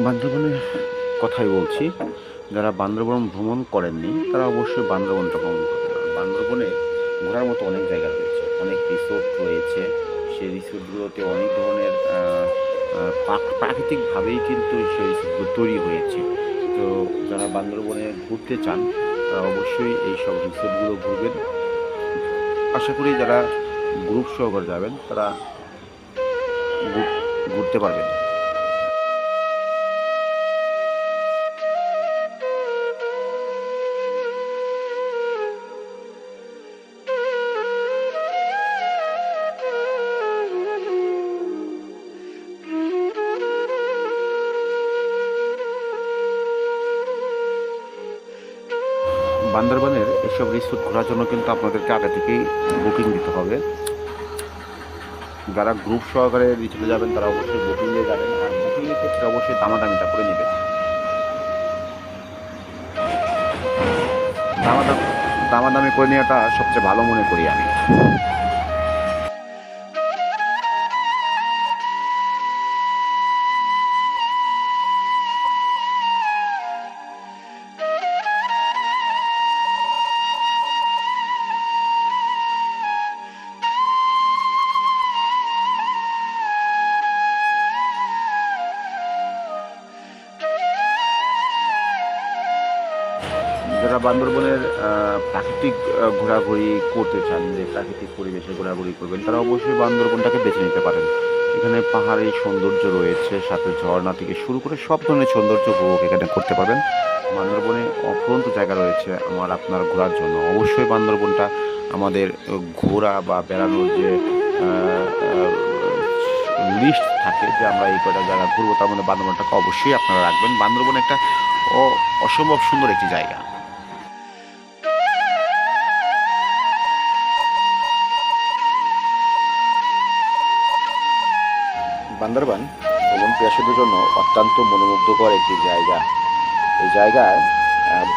বান্দরবনের কথাই বলছি। যারা বান্দরবন ভ্রমণ করেননি তারা অবশ্যই বান্দরবনটা ভ্রমণ করতে পারেন। বান্দরবনে ঘোরার মতো অনেক জায়গা রয়েছে, অনেক রিসোর্ট রয়েছে। সেই রিসোর্টগুলোতে অনেক ধরনের প্রাকৃতিকভাবেই কিন্তু সেই রিসোর্টগুলো তৈরি হয়েছে। তো যারা বান্দরবনে ঘুরতে চান তারা অবশ্যই এই সব রিসোর্টগুলো ঘুরবেন। আশা করি যারা গ্রুপ সহকারে যাবেন তারা ঘুরতে পারবেন। বান্দরবানের এসব রিসোর্ট ঘোরার জন্য কিন্তু আপনাদেরকে আগে থেকেই বুকিং দিতে হবে। যারা গ্রুপ সহকারে রিসোর্টে যাবেন তারা অবশ্যই বুকিং দিয়ে যাবেন, আর বুকিংয়ের ক্ষেত্রে অবশ্যই দামাদামিটা করে নেবেন। দামাদাম দামাদামি করে নেওয়াটা সবচেয়ে ভালো মনে করি আমি। যারা বান্দরবনের প্রাকৃতিক ঘোরাঘুরি করতে চান, যে প্রাকৃতিক পরিবেশে ঘোরাঘুরি করবেন, তারা অবশ্যই বান্দরবনটাকে বেছে নিতে পারেন। এখানে পাহাড়ি সৌন্দর্য রয়েছে, সাথে ঝর্ণা থেকে শুরু করে সব ধরনের সৌন্দর্য উপভোগ এখানে করতে পারবেন। বান্দরবনে অফুরন্ত জায়গা রয়েছে আপনার ঘোরার জন্য। অবশ্যই বান্দরবনটা আমাদের ঘোরা বা বেড়ানোর যে লিস্ট থাকে যে আমরা এই কটা জায়গা ঘুরবো, তার মধ্যে বান্দরবনটাকে অবশ্যই আপনারা রাখবেন। বান্দরবন একটা অসম্ভব সুন্দর একটি জায়গা। বান্দরবান ভ্রমণ পিপাসুদের জন্য অত্যন্ত মনোমুগ্ধকর একটি জায়গা। এই জায়গায়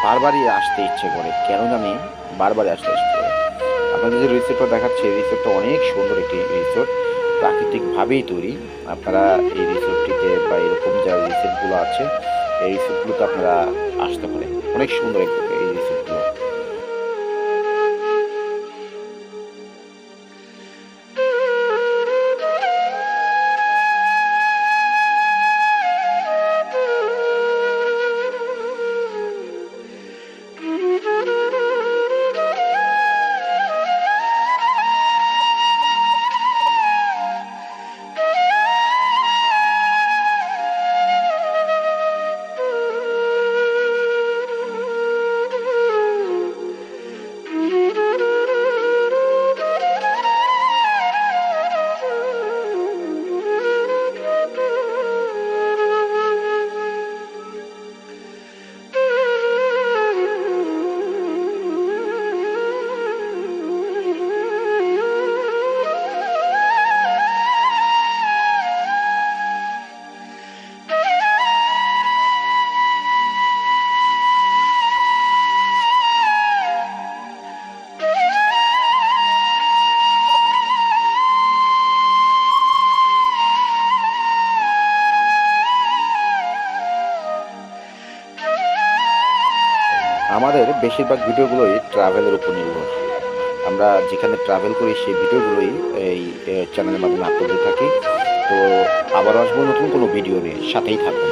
বারবারই আসতে ইচ্ছে করে, কেন জানি বারবারই আসতে ইচ্ছে করে। আপনাদের যে রিসোর্টটা দেখাচ্ছে, এই রিসোর্টটা অনেক সুন্দর একটি রিসোর্ট, প্রাকৃতিকভাবেই তৈরি। আপনারা এই রিসোর্টটিতে বা এরকম যা রিসোর্টগুলো আছে, এই রিসোর্টগুলোতে আপনারা আসতে পারেন। অনেক সুন্দর এই রিসোর্টগুলো। আমাদের বেশিরভাগ ভিডিওগুলোই ট্রাভেলের উপর নির্ভর। আমরা যেখানে ট্রাভেল করি সেই ভিডিওগুলোই এই চ্যানেলের মাধ্যমে আপলোড দিয়ে থাকি। তো আবারও আসবো নতুন কোনো ভিডিও নিয়ে, সাথেই থাকবেন।